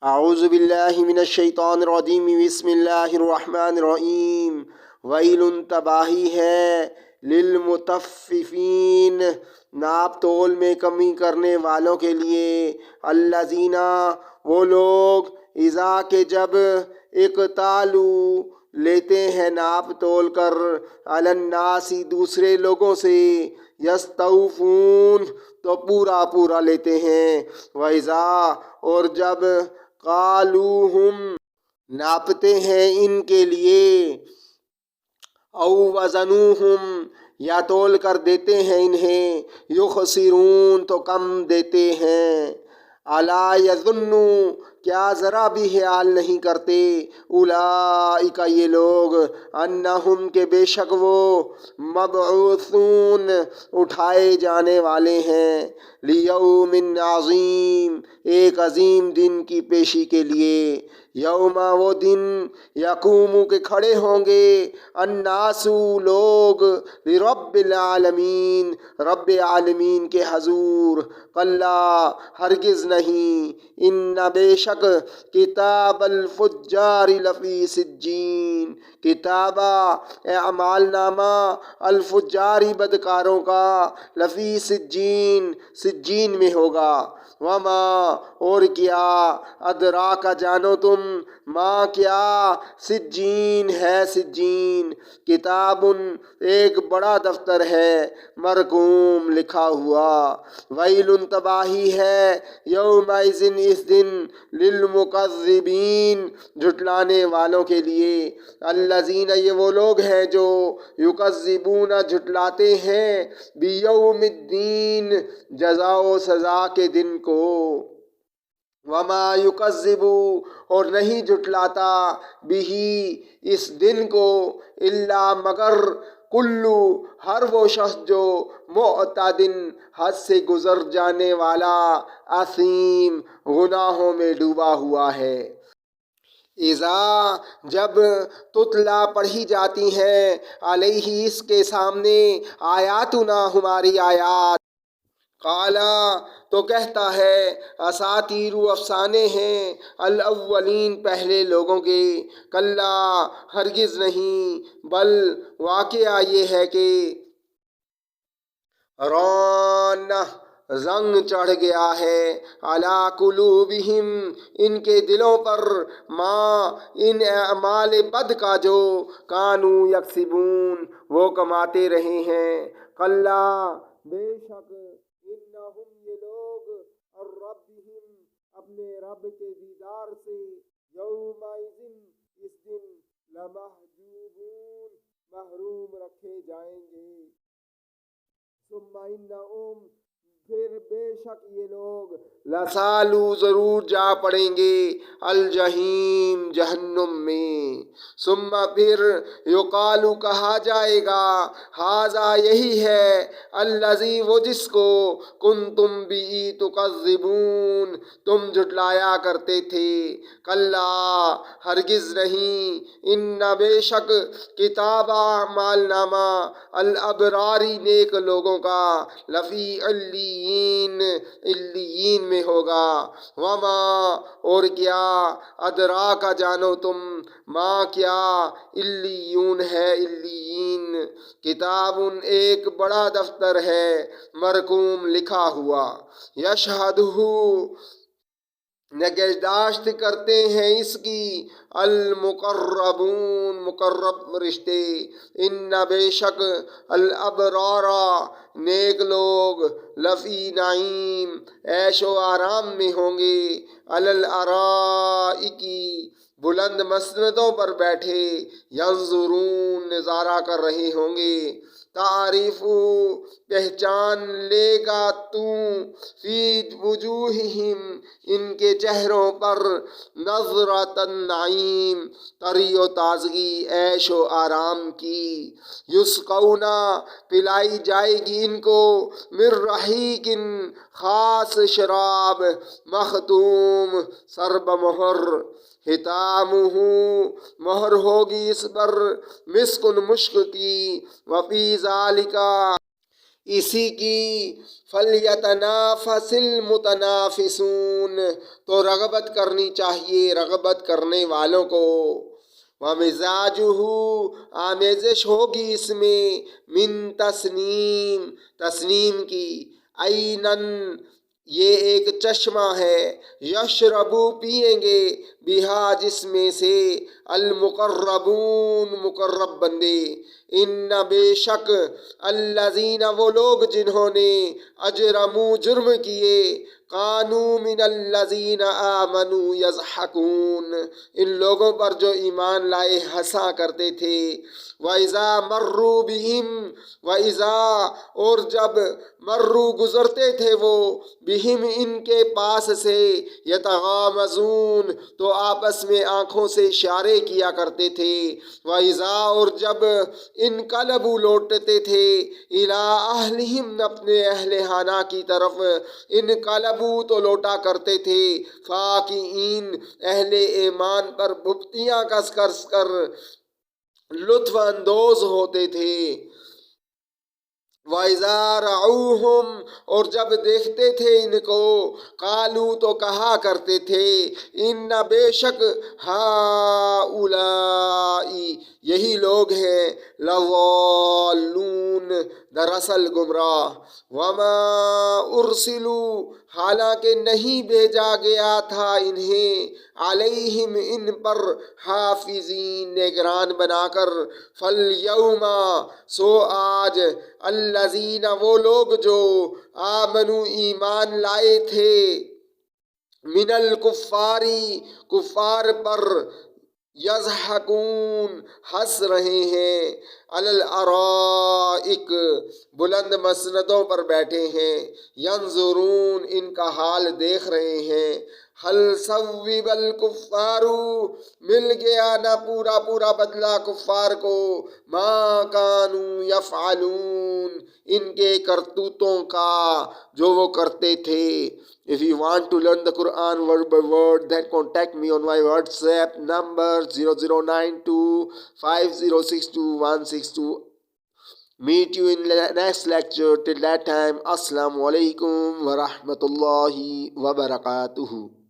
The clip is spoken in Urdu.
اعوذ باللہ من الشیطان الرجیم بسم اللہ الرحمن الرحیم ویل تباہی ہے للمطففین ناپ تول میں کمی کرنے والوں کے لیے الذین وہ لوگ اذا کہ جب اقتالو لیتے ہیں ناپ تول کر علی الناس دوسرے لوگوں سے یستوفون تو پورا پورا لیتے ہیں وَإِذَا اور جب قالوہم ناپتے ہیں ان کے لیے او وزنوہم یا تول کر دیتے ہیں انہیں یخسرون تو کم دیتے ہیں الا یظن کیا ذرا بھی خیال نہیں کرتے اولئک یہ لوگ انہم کہ بے شک وہ مبعوثون اٹھائے جانے والے ہیں لیوم عظیم ایک عظیم دن کی پیشی کے لیے یوم وہ دن یقوم کے کھڑے ہوں گے الناس لوگ لرب العالمین رب عالمین کے حضور کلا ہرگز نہیں ان بے شک کتاب الفجار لفی سجین کتابہ اعمال نامہ الفجاری بدکاروں کا لفی سجین سجین میں ہوگا وما اور کیا ادرا کا جانو تم ماں کیا سجین ہے سجین کتاب ایک بڑا دفتر ہے مرقوم لکھا ہوا ویل تباہی ہے یومئذ اس دن للمکذبین جھٹلانے والوں کے لیے الذین یہ وہ لوگ ہیں جو یکذبون جھٹلاتے ہیں بیوم الدین جزا و سزا کے دن کو وما یکذب اور نہیں جھٹلاتا بہی اس دن کو الا مگر کلو ہر وہ شخص جو معتدن حد سے گزر جانے والا اثیم گناہوں میں ڈوبا ہوا ہے اذا جب تتلا پڑھی جاتی ہیں علیہ اس کے سامنے آیاتنا ہماری آیات قالا تو کہتا ہے اساطیر افسانے ہیں الاولین پہلے لوگوں کے کلا ہرگز نہیں بل واقعہ یہ ہے کہ ران زنگ چڑھ گیا ہے علی قلوبہم ان کے دلوں پر ما ان اعمال بد کا جو کانو یکسبون وہ کماتے رہے ہیں کلا بے شک انہم یہ لوگ اور ربہم اپنے رب کے دیدار سے یومئذ اس دن لمحجوبون محروم رکھے جائیں گے ثم انہم پھر بے شک یہ لوگ لسالو ضرور جا پڑیں گے الجحیم جہنم میں ثم پھر یقالو کہا جائے گا ہاذا یہی ہے الذی وہ جس کو کنتم بی تکذبون تم جھٹلایا کرتے تھے کلا ہرگز نہیں ان بے شک کتاب اعمال نامہ الابراری نیک لوگوں کا لفی علیین میں ہوگا وما اور کیا ادرا کا جانو تم ماں کیا علیون ہے علیین کتاب ایک بڑا دفتر ہے مرقوم لکھا ہوا یشہدہ نگہداشت کرتے ہیں اس کی المقربون مقرب رشتے ان بے شک الابرارا نیک لوگ لفی نعیم عیش و آرام میں ہوں گے علی الارائکی بلند مسندوں پر بیٹھے ینظرون نظارہ کر رہے ہوں گے تعریف پہچان لے گا تو فی وجوہہم ان کے چہروں پر نظرۃ النعیم طری و تازگی عیش و آرام کی یسقونا پلائی جائے گی ان کو من رحیق خاص شراب مختوم سرب مہر ختامہ مہر ہوگی اس پر مسکن مشک کی وفی ذالکا اسی کی فَلْيَتَنَافَسِ الْمُتَنَافِسُونَ تو رغبت کرنی چاہیے رغبت کرنے والوں کو۔ وَمِزَاجُهُ آمیزش ہوگی اس میں من تسنیم تسنیم کی، عیناً یہ ایک چشمہ ہے، یشربو پئیں گے، بہا جس میں سے، المقربون مقرب بندے، ان بے شک، الذین وہ لوگ جنہوں نے، اجرموا جرم کیے، کانوا من الذین آمنوا یضحکون ان لوگوں پر جو ایمان لائے ہنسا کرتے تھے۔ وَإِذَا مَرُّوا بِهِمْ وَإِذَا اور جب مروا گزرتے تھے وہ بہم ان کے پاس سے، یتغامزون تو آپس میں آنکھوں سے اشارے کیا کرتے تھے۔ وَإِذَا اور جب انقلبوا لوٹتے تھے، اِلیٰ اہلہم اپنے اہل خانہ کی طرف، انقلبوا تو لوٹا کرتے تھے، فاکہین اہل ایمان پر بھپتیاں کس کر لطف اندوز ہوتے تھے۔ وَإِذَا رَأَوْهُمْ اور جب دیکھتے تھے ان کو، قالوا تو کہا کرتے تھے، ان بے شک ہؤلاء یہی لوگ ہیں، لضالون دراصل گمراہ۔ وما ارسلوا حالانکہ نہیں بھیجا گیا تھا انہیں، علیہم ان پر، حافظین نگران بنا کر، فالیوم سو آج، الذین وہ لوگ جو، آمنوا ایمان لائے تھے، من الکفاری کفار پر، یضحکون ہنس رہے ہیں، علی الارائک بلند مسندوں پر بیٹھے ہیں، ینظرون ان کا حال دیکھ رہے ہیں، حل ثوب الکفار مل گیا نہ پورا پورا بدلہ کفار کو، ما کانوا یفعلون ان کے کرتوتوں کا جو وہ کرتے تھے۔ If you want to learn the Quran word by word, then contact me on my WhatsApp number 009250626162. Meet you in the next lecture. Till that time, Assalamu alaikum wa rahmatullahi wa barakatuhu.